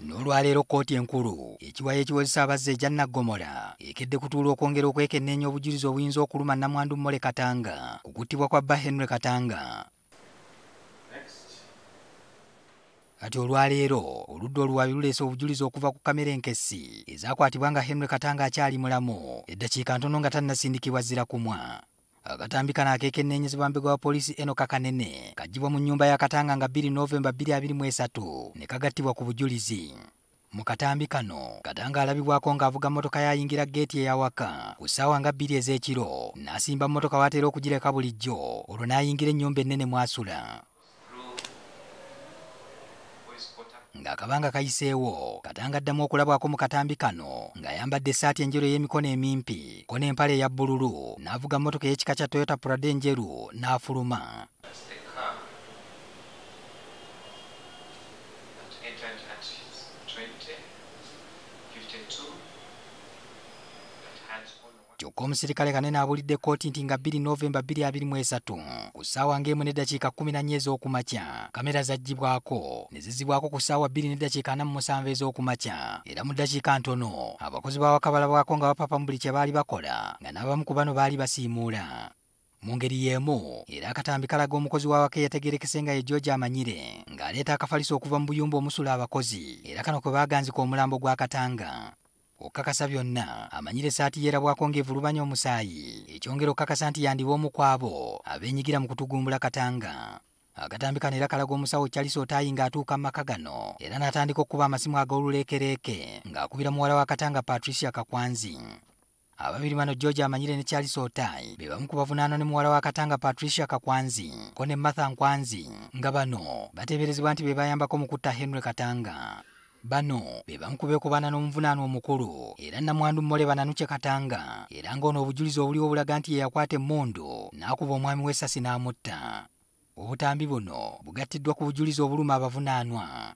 N'olwaleero kkooti enkulu ekiwayo ekiwozesa abazze ejja Naggomola ekedde kutuula okwongera okwekenneenya obujulizi obuyinza okuluma nnamwandu Mole Katanga ku kuttibwa kwa bba Henry Katanga. Ati olwaleero oludda oluwaabi luleese obujulizi okuva ku kamera enkessi ezaakwatibwa nga Henry Katanga akyali mulamu eddakiika ntono nga tannasindikibwa zira kumwa. Akatambi kano akekenneenyezebwa mbega wa poliisi Enoch Kanene kaggyibwa mu nnyumba ya Katanga nga 2 Novemba 2023 ne kagattibwa ku bujulizi. Mu katambi kano Katanga alabibwako ng'avuga mmotoka yayingira geeti eyawaka ku ssaawa nga 2 ez'ekiro n'asimba mmotoka w'ateera okugireka bulijjo olwo n'ayingira ennyumba ennene mw'asula. Ng'akabanga kayiseewo Katanga addamu okulabwako mu katambi kano ng'ayambadde essaati enjeru ey'emikono emimpi ko n'empale eya bbululu n'avuga mmotoka ey'ekika kya Toyota Prado enjeru n'afuluma. Kyokka omusirikale Kanene abulidde kkooti nti nga 2 Novemba 2023 ku ssaawa ng'emu n'eddakiika 14 ez'okumakya kamera zaggyibwako ne zizzibwako ku ssaawa 2 n'eddakiika 47 ez'okumakya era mu ddakiika ntono abakozi b'awaka balabwako nga bapapa mu buli kye baali bakola nga n'abamu ku bano baali basiimuula. Mu ngeri y'emu era akatambi kalaga omukozi w'awaka eyategeerekese nga ye George Amanyire ng'aleeta akafaliso okuva mu buyumba omusula abakozi era kano kwe baaganzika omulambo gwa Katanga. Okukakasa byonna Amanyire essaati yeerabwako ng'evulubanya omusaayi ekyongera okukakasa nti yandiba omu ku abo abeenyigira mu kutugumbula Katanga. Akatambi kano era kalaga omusawo Charles Otayi ng'atuuka mu maka gano era n'atandika okuba amasimu ag'oluleekereeke ng'akubira muwala wa Katanga Patricia Kakwanzi. Ababiri bano George Amanyire ne Charles Otayi be bamu ku bavunaanwa ne muwala wa Katanga Patricia Kakwanzi ko ne Martha Nkwanzi nga bano bateeberezebwa nti be bayambako mu kutta Henry Katanga. Bano be bamu ku beekobaana n'omuvunaanwa omukulu era nnamwandu Mole Bananuche Katanga era ng'ono obujulizi obuliwo bulaga nti ye yakwata emmundu n'akuba omwami w'essasi n'amutta. Obutambi buno bugattiddwa ku bujulizi obuluma abavunaanwa